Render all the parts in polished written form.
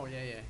Oh, yeah, yeah.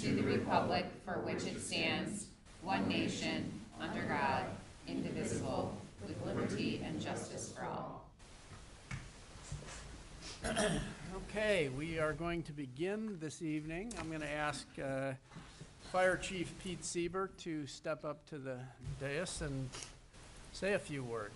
To the republic for which it stands, one nation, under God, indivisible, with liberty and justice for all. Okay, we are going to begin this evening. I'm going to ask Fire Chief Pete Siebert to step up to the dais and say a few words.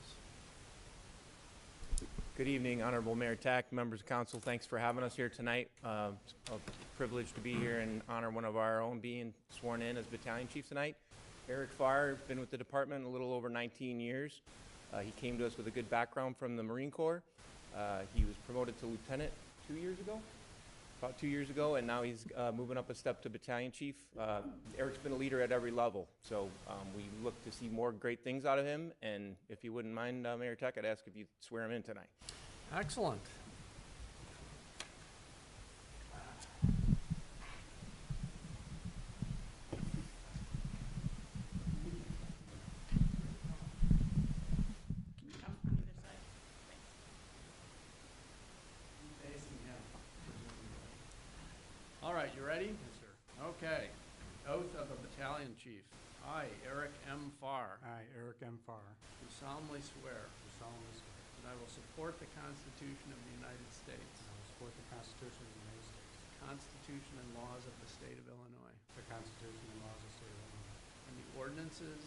Good evening, Honorable Mayor Tack, members of council. Thanks for having us here tonight. It's a privilege to be here and honor one of our own being sworn in as battalion chief tonight. Eric Farr, been with the department a little over 19 years. He came to us with a good background from the Marine Corps. He was promoted to lieutenant about 2 years ago, and now he's moving up a step to battalion chief. Eric's been a leader at every level, so we look to see more great things out of him. And if you wouldn't mind, Mayor Tech, I'd ask if you'd swear him in tonight. Excellent. All right, you ready? Yes, sir. Okay. Oath of a battalion chief. I, Eric M. Farr, I, Eric M. Farr, do solemnly swear do solemnly swear that I will support the Constitution of the United States, that I will support the Constitution of the United States, the Constitution and laws of the state of Illinois, the Constitution and laws of the state of Illinois, and the ordinances,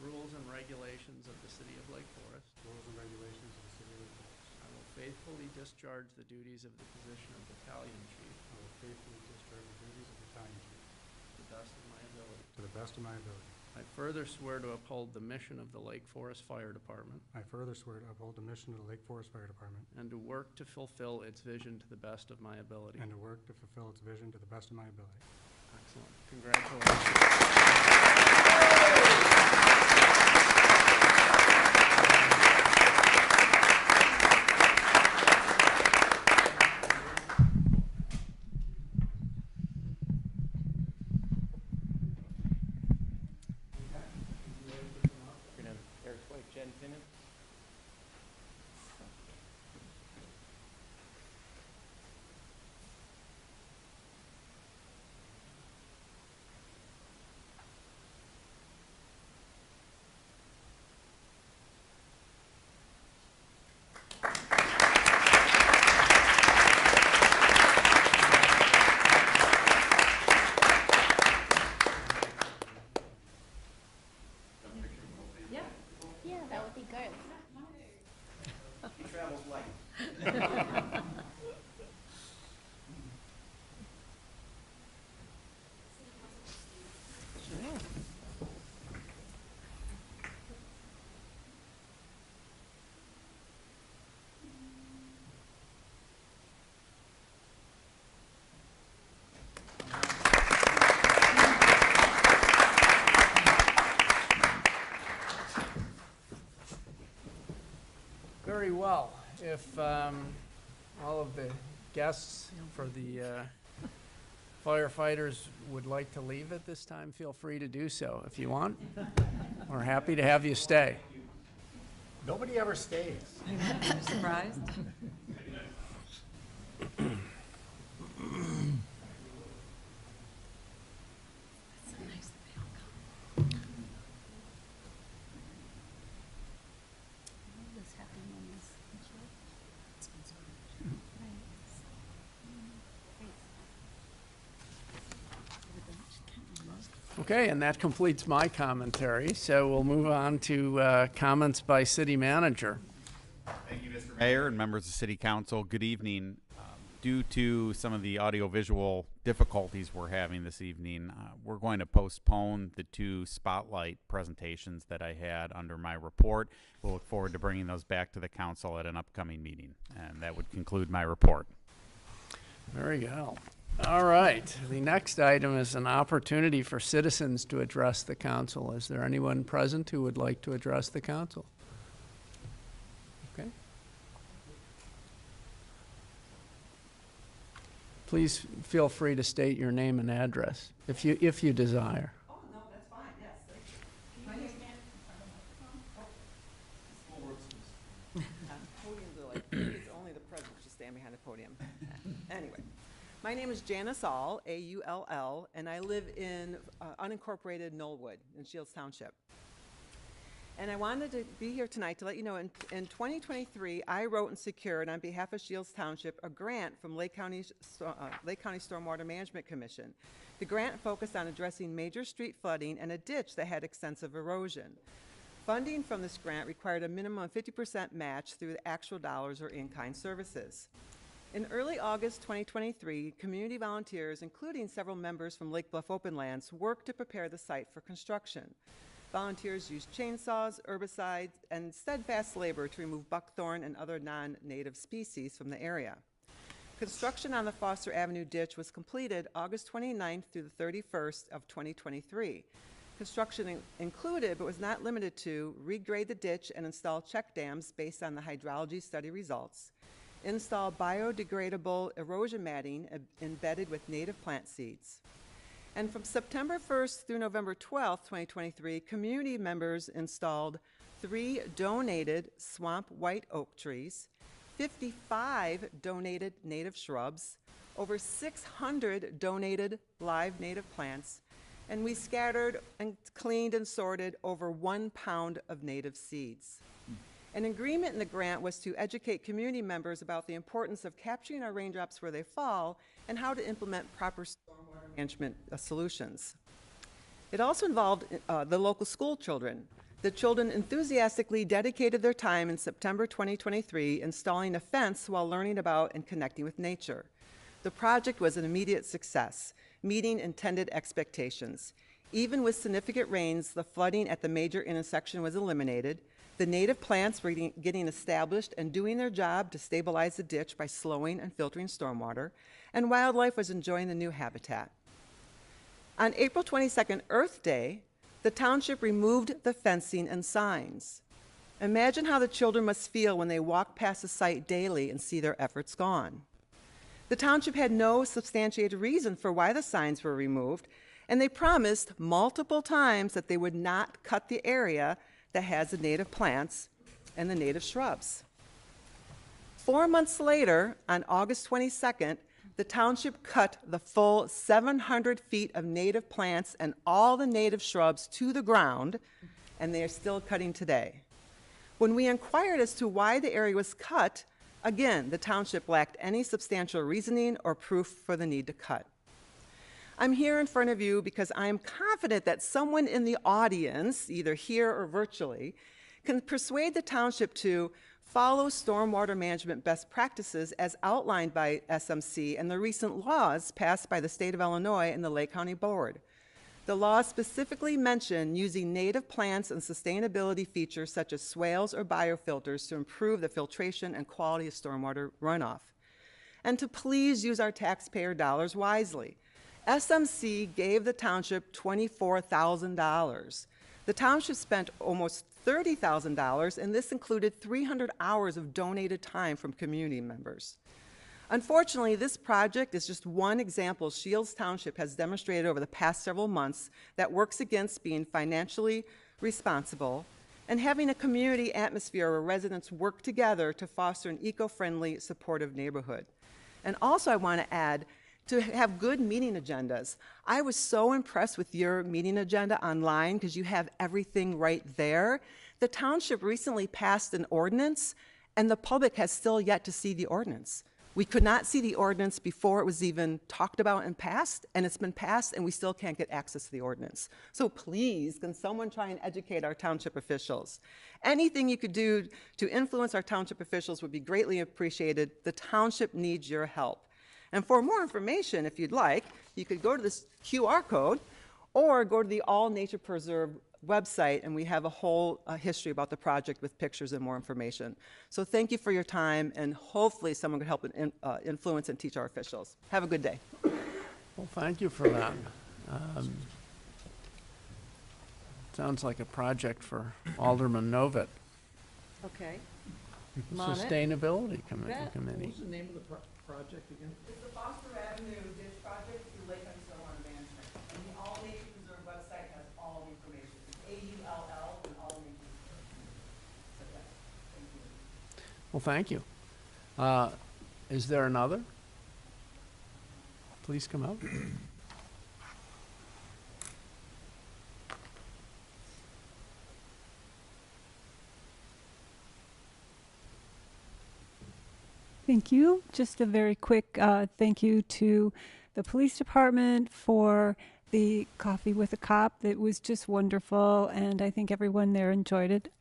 rules, and regulations of the city of Lake Forest. rules, and regulations of the city of Lake Forest. I will faithfully discharge the duties of the position of battalion chief I will faithfully discharge the duties of battalion chief to the best of my ability. to the best of my ability. I further swear to uphold the mission of the Lake Forest Fire Department I further swear to uphold the mission of the Lake Forest Fire Department and to work to fulfill its vision to the best of my ability. and to work to fulfill its vision to the best of my ability. Excellent. Congratulations. We're gonna have Eric's wife, Jen, pin him. If all of the guests for the firefighters would like to leave at this time, feel free to do so if you want. We're happy to have you stay. Nobody ever stays. Surprised? Okay, and that completes my commentary. So we'll move on to comments by city manager. Thank you, Mr. Mayor and members of City Council. Good evening. Due to some of the audiovisual difficulties we're having this evening, we're going to postpone the two spotlight presentations that I had under my report. We'll look forward to bringing those back to the council at an upcoming meeting. And that would conclude my report. Very good. All right. The next item is an opportunity for citizens to address the council. Is there anyone present who would like to address the council? Okay. Please feel free to state your name and address if you desire. Oh, no, that's fine, yes. My name Podiums are like, it's only the president should stand behind the podium. Anyway, my name is Janice All, A-U-L-L, and I live in unincorporated Knollwood in Shields Township. And I wanted to be here tonight to let you know, in 2023, I wrote and secured on behalf of Shields Township a grant from Lake County Stormwater Management Commission. The grant focused on addressing major street flooding and a ditch that had extensive erosion. Funding from this grant required a minimum of 50% match through the actual dollars or in-kind services. In early August 2023, community volunteers, including several members from Lake Bluff Open Lands, worked to prepare the site for construction. Volunteers used chainsaws, herbicides, and steadfast labor to remove buckthorn and other non-native species from the area. Construction on the Foster Avenue ditch was completed August 29th through the 31st of 2023. Construction included, but was not limited to, regrade the ditch and install check dams based on the hydrology study results, install biodegradable erosion matting embedded with native plant seeds. And from September 1st through November 12th, 2023, community members installed 3 donated swamp white oak trees, 55 donated native shrubs, over 600 donated live native plants, and we scattered and cleaned and sorted over 1 pound of native seeds. An agreement in the grant was to educate community members about the importance of capturing our raindrops where they fall and how to implement proper stormwater management solutions. It also involved the local school children. The children enthusiastically dedicated their time in September 2023 installing a fence while learning about and connecting with nature. The project was an immediate success, meeting intended expectations. Even with significant rains, the flooding at the major intersection was eliminated. The native plants were getting established and doing their job to stabilize the ditch by slowing and filtering stormwater, and wildlife was enjoying the new habitat. On April 22nd, Earth Day, the township removed the fencing and signs. Imagine how the children must feel when they walk past the site daily and see their efforts gone. The township had no substantiated reason for why the signs were removed, and they promised multiple times that they would not cut the area that has the native plants and the native shrubs. 4 months later, on August 22nd, the township cut the full 700 feet of native plants and all the native shrubs to the ground, and they are still cutting today. When we inquired as to why the area was cut, again, the township lacked any substantial reasoning or proof for the need to cut. I'm here in front of you because I am confident that someone in the audience, either here or virtually, can persuade the township to follow stormwater management best practices as outlined by SMC and the recent laws passed by the state of Illinois and the Lake County Board. The laws specifically mention using native plants and sustainability features such as swales or biofilters to improve the filtration and quality of stormwater runoff. And to please use our taxpayer dollars wisely. SMC gave the township $24,000. The township spent almost $30,000, and this included 300 hours of donated time from community members. Unfortunately, this project is just one example Shields Township has demonstrated over the past several months that works against being financially responsible and having a community atmosphere where residents work together to foster an eco-friendly, supportive neighborhood. And also I want to add, to have good meeting agendas. I was so impressed with your meeting agenda online because you have everything right there. The township recently passed an ordinance, and the public has still yet to see the ordinance. We could not see the ordinance before it was even talked about and passed, and it's been passed, and we still can't get access to the ordinance. So please, can someone try and educate our township officials? Anything you could do to influence our township officials would be greatly appreciated. The township needs your help. And for more information, if you'd like, you could go to this QR code or go to the All Nature Preserve website, and we have a whole history about the project with pictures and more information. So thank you for your time, and hopefully someone could help influence and teach our officials. Have a good day. Well, thank you for that. Sounds like a project for Alderman Novit. Okay. On it. Sustainability Committee. What was the name of the project again? It's the Foster Avenue Ditch Project through Lake and Stormwater Management. And the All Nature Preserve website has all the information. It's AULL and All Nature Preserve. So, yes, thank you. Well, thank you. Is there another? Please come out. Thank you. Just a very quick thank you to the police department for the coffee with a cop. It was just wonderful, and I think everyone there enjoyed it.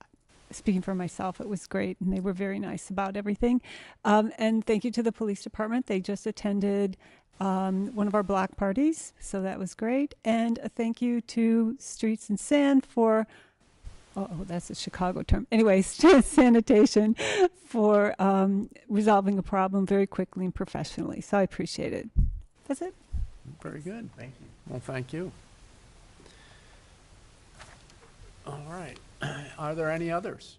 Speaking for myself, it was great, and they were very nice about everything. And thank you to the police department. They just attended one of our block parties, so that was great. And a thank you to Streets and Sand for that's a Chicago term. Anyways, sanitation for resolving a problem very quickly and professionally. So I appreciate it. That's it. Very good. Thank you. Well, thank you. All right. Are there any others?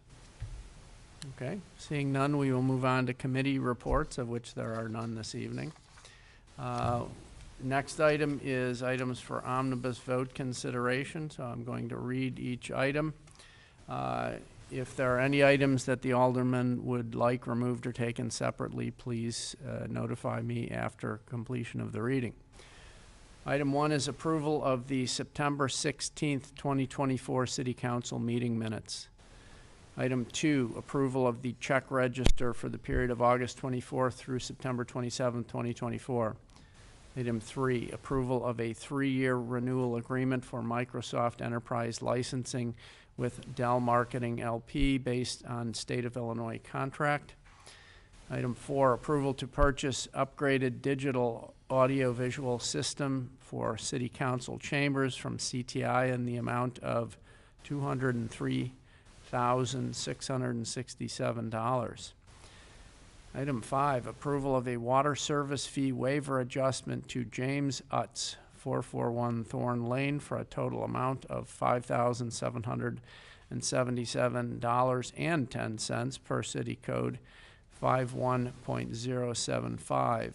Okay. Seeing none, we will move on to committee reports, of which there are none this evening. Next item is items for omnibus vote consideration. So I'm going to read each item. If there are any items that the alderman would like removed or taken separately, please notify me after completion of the reading. Item 1 is approval of the September 16th, 2024 City Council meeting minutes. Item 2, approval of the check register for the period of August 24th through September 27th, 2024. Item 3, approval of a 3-year renewal agreement for Microsoft Enterprise licensing with Dell Marketing LP based on State of Illinois contract. Item 4, approval to purchase upgraded digital audio-visual system for City Council chambers from CTI in the amount of $203,667. Item 5, approval of a water service fee waiver adjustment to James Utz, 441 Thorn Lane, for a total amount of $5,777.10 per City Code 51.075.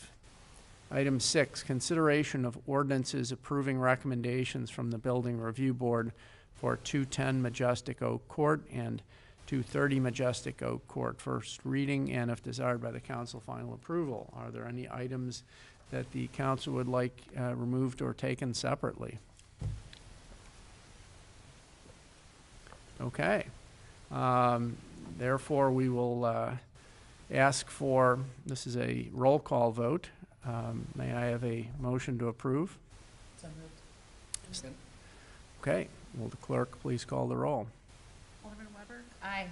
Item 6, consideration of ordinances approving recommendations from the Building Review Board for 210 Majestic Oak Court and 230 Majestic Oak Court. First reading, and if desired by the council, final approval. Are there any items that the council would like removed or taken separately? Okay. Therefore, we will ask for, this is a roll call vote. May I have a motion to approve? Okay. Will the clerk please call the roll? Alderman Weber? Aye.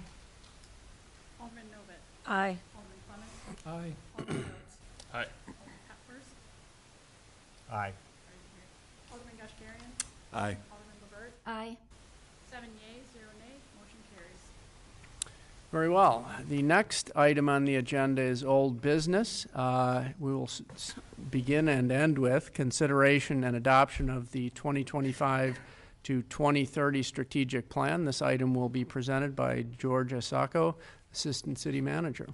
Alderman Novit? Aye. Alderman Clement? Aye. Alderman Rhodes? Aye. Alderman Hepburn? Aye. Alderman Gashgarian? Aye. Alderman Levert? Aye. 7 yeas, 0 nays, motion carries. Very well. The next item on the agenda is old business. We will begin and end with consideration and adoption of the 2025 to 2030 strategic plan. This item will be presented by George Asako, Assistant City Manager.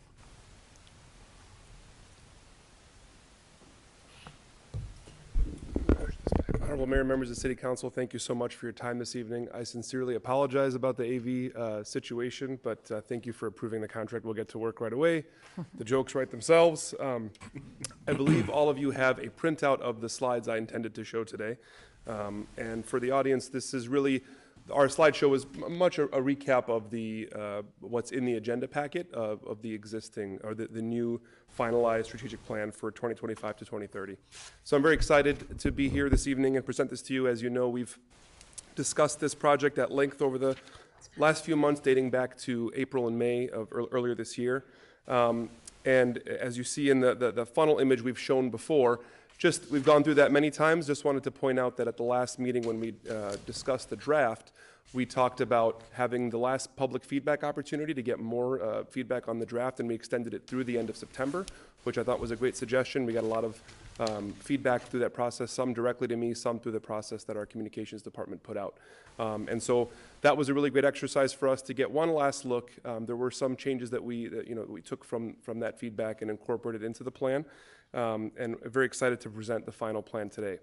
Honorable Mayor, members of the City Council, thank you so much for your time this evening. I sincerely apologize about the AV situation, but thank you for approving the contract. We'll get to work right away. The jokes write themselves. I believe all of you have a printout of the slides I intended to show today. And for the audience, this is really, our slideshow is much a recap of the what's in the agenda packet of the existing, or the new finalized strategic plan for 2025 to 2030. So I'm very excited to be here this evening and present this to you. As you know, we've discussed this project at length over the last few months, dating back to April and May of earlier this year. And as you see in the funnel image we've shown before, we've gone through that many times. Just wanted to point out that at the last meeting when we discussed the draft, we talked about having the last public feedback opportunity to get more feedback on the draft, and we extended it through the end of September, which I thought was a great suggestion. We got a lot of feedback through that process, some directly to me, some through the process that our communications department put out. And so that was a really great exercise for us to get one last look. There were some changes that we took from that feedback and incorporated into the plan. And very excited to present the final plan today.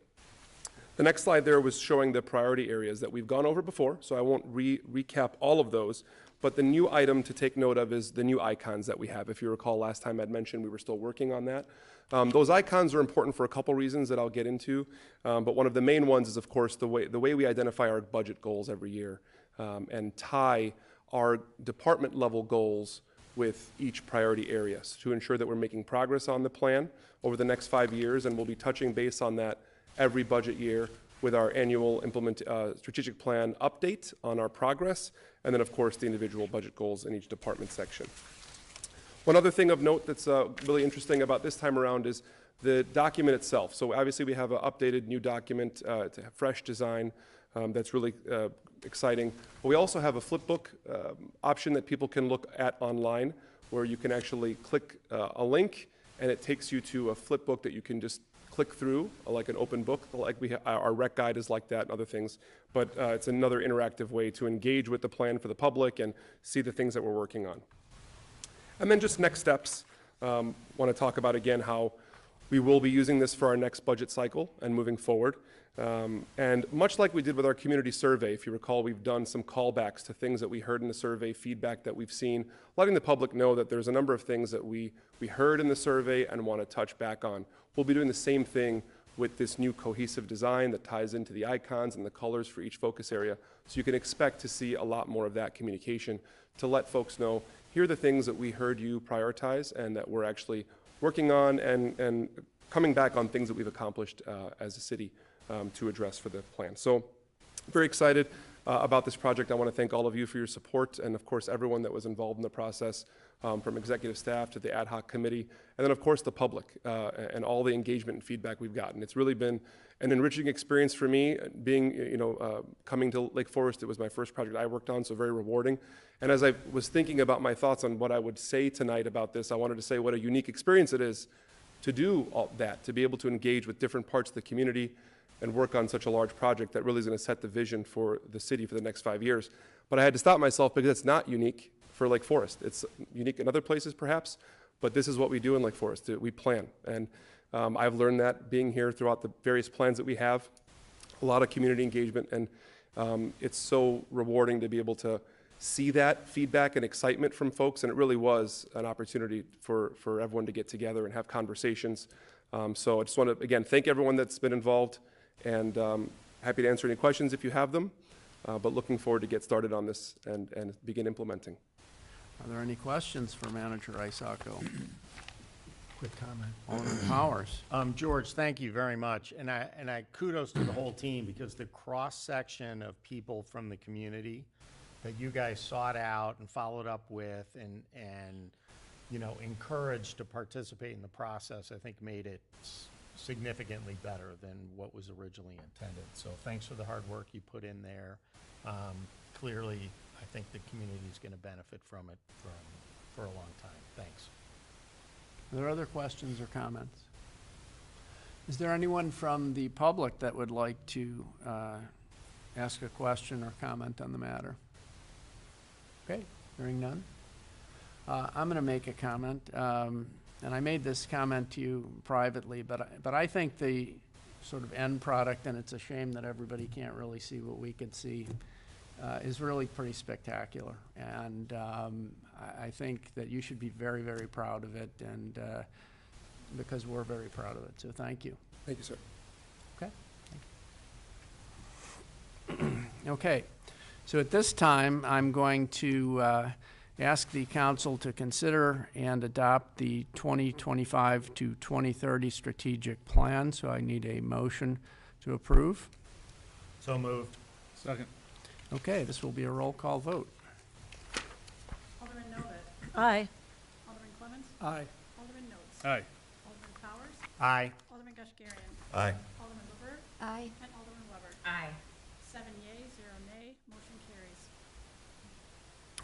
The next slide there was showing the priority areas that we've gone over before, so I won't recap all of those, but the new item to take note of is the new icons that we have. If you recall, last time I'd mentioned we were still working on that. Those icons are important for a couple reasons that I'll get into, but one of the main ones is, of course, the way we identify our budget goals every year and tie our department level goals with each priority areas to ensure that we're making progress on the plan over the next 5 years, and we'll be touching base on that every budget year with our annual strategic plan update on our progress, and then of course the individual budget goals in each department section. One other thing of note that's really interesting about this time around is the document itself. So obviously we have an updated new document, it's a fresh design that's really exciting. But we also have a flipbook option that people can look at online, where you can actually click a link and it takes you to a flipbook that you can just click through, like an open book, like our rec guide is like that and other things. But it's another interactive way to engage with the plan for the public and see the things that we're working on. And then just next steps, want to talk about again how we will be using this for our next budget cycle and moving forward. And much like we did with our community survey, if you recall, we've done some callbacks to things that we heard in the survey, feedback that we've seen, letting the public know that there's a number of things that we heard in the survey and want to touch back on. We'll be doing the same thing with this new cohesive design that ties into the icons and the colors for each focus area. So you can expect to see a lot more of that communication to let folks know, here are the things that we heard you prioritize and that we're actually working on and coming back on things that we've accomplished as a city to address for the plan. So very excited about this project. I want to thank all of you for your support, and of course everyone that was involved in the process, from executive staff to the ad hoc committee, and then of course the public and all the engagement and feedback we've gotten. It's really been an enriching experience for me, being, coming to Lake Forest. It was my first project I worked on, so very rewarding. And as I was thinking about my thoughts on what I would say tonight about this, I wanted to say what a unique experience it is to do all that, to be able to engage with different parts of the community and work on such a large project that really is going to set the vision for the city for the next 5 years. But I had to stop myself because it's not unique for Lake Forest. It's unique in other places perhaps, but this is what we do in Lake Forest. We plan. And I've learned that being here throughout the various plans that we have, a lot of community engagement, and it's so rewarding to be able to see that feedback and excitement from folks, and it really was an opportunity for everyone to get together and have conversations. So I just want to, again, thank everyone that's been involved, and happy to answer any questions if you have them, but looking forward to get started on this and begin implementing. Are there any questions for Manager Isako? Quick comment. Alderman Powers. George, thank you very much. And I kudos to the whole team, because the cross-section of people from the community that you guys sought out and followed up with and encouraged to participate in the process, I think made it significantly better than what was originally intended. So thanks for the hard work you put in there. Clearly, I think the community is going to benefit from it for a long time. Thanks. Are there other questions or comments? Is there anyone from the public that would like to ask a question or comment on the matter? Okay, hearing none. I'm going to make a comment, and I made this comment to you privately, but I think the sort of end product, and it's a shame that everybody can't really see what we could see, is really pretty spectacular. And I think that you should be very, very proud of it, and because we're very proud of it. So thank you. Thank you, sir. Okay. Okay. So at this time, I'm going to ask the council to consider and adopt the 2025 to 2030 strategic plan. So I need a motion to approve. So moved. Second. Okay, this will be a roll call vote. Alderman Novit. Aye. Alderman Clemmons. Aye. Alderman Notes. Aye. Alderman Powers. Aye. Alderman Kashgarian. Aye. Alderman LaVert. Aye. And Alderman Weber. Aye. 7 yeas, 0 nay, motion carries.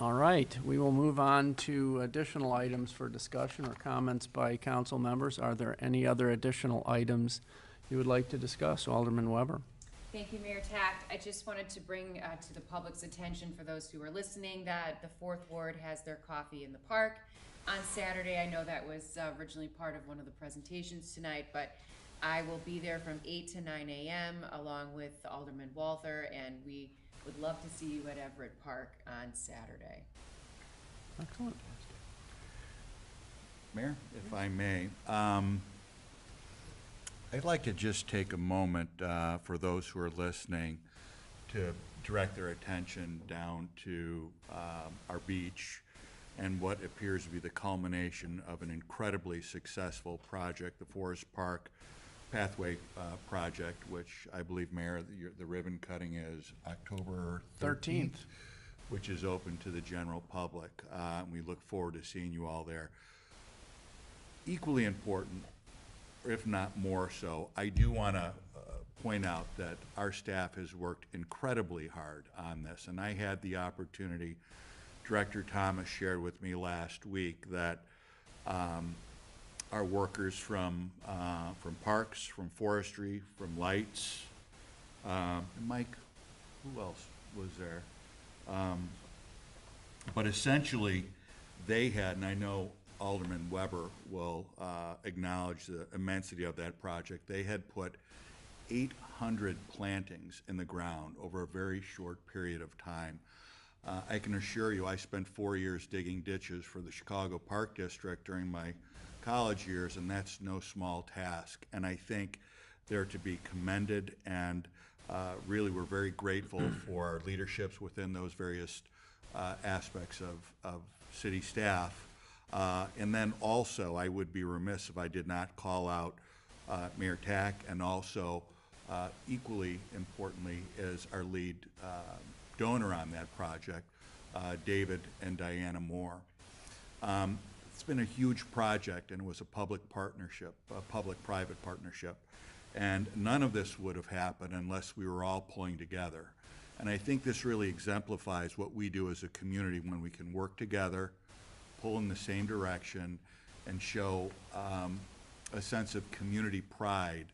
All right, we will move on to additional items for discussion or comments by council members. Are there any other additional items you would like to discuss? Alderman Weber. Thank you, Mayor Taft. I just wanted to bring to the public's attention, for those who are listening, that the Fourth Ward has their coffee in the park on Saturday. I know that was originally part of one of the presentations tonight, but I will be there from 8 to 9 a.m. along with Alderman Walther, and we would love to see you at Everett Park on Saturday. Excellent. Mayor, if I may, I'd like to just take a moment for those who are listening to direct their attention down to our beach and what appears to be the culmination of an incredibly successful project, the Forest Park Pathway project, which I believe, Mayor, the ribbon cutting is October 13th, which is open to the general public. We look forward to seeing you all there. Equally important, if not more so, I do want to point out that our staff has worked incredibly hard on this, and I had the opportunity, Director Thomas shared with me last week that our workers from parks, from forestry, from lights, and Mike, who else was there? But essentially, they had, and I know Alderman Weber will acknowledge the immensity of that project, they had put 800 plantings in the ground over a very short period of time. I can assure you, I spent 4 years digging ditches for the Chicago Park District during my college years, and that's no small task. And I think they're to be commended, and really we're very grateful for our leaderships within those various aspects of city staff. And then also, I would be remiss if I did not call out Mayor Tack, and also equally importantly is our lead donor on that project, David and Diana Moore. It's been a huge project, and it was a public partnership, a public-private partnership, and none of this would have happened unless we were all pulling together. And I think this really exemplifies what we do as a community when we can work together, pull in the same direction, and show a sense of community pride.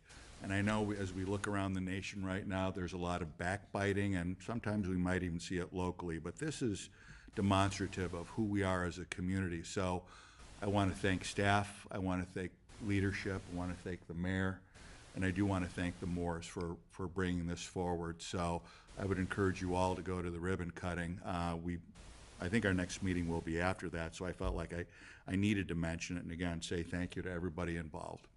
And I know as we look around the nation right now, there's a lot of backbiting, and sometimes we might even see it locally, but this is demonstrative of who we are as a community. So I want to thank staff, I want to thank leadership, I want to thank the mayor, and I do want to thank the Moores for bringing this forward. So I would encourage you all to go to the ribbon cutting. I think our next meeting will be after that, so I felt like I needed to mention it, and again, say thank you to everybody involved.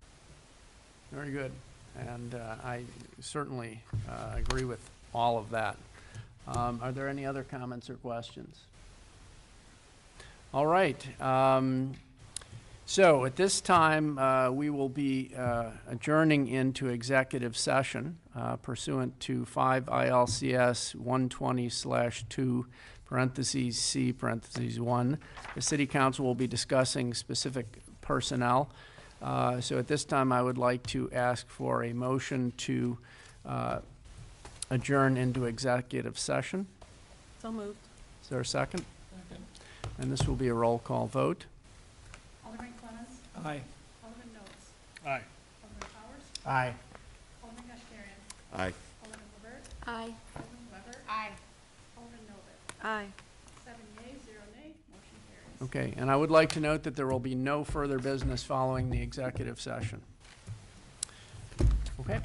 Very good. And I certainly agree with all of that. Are there any other comments or questions? All right. So at this time, we will be adjourning into executive session pursuant to 5 ILCS 120/2 parentheses C parentheses 1. The City Council will be discussing specific personnel. So at this time, I would like to ask for a motion to adjourn into executive session. So moved. Is there a second? Second. And this will be a roll call vote. Alderman Clemmons. Aye. Alderman Notes. Aye. Alderman Powers. Aye. Alderman Kashgarian. Aye. Alderman LaVert. Aye. Alderman Aye. Alderman Novak. Aye. 7 yeas, 0 nay, motion carries. Okay, and I would like to note that there will be no further business following the executive session. Okay,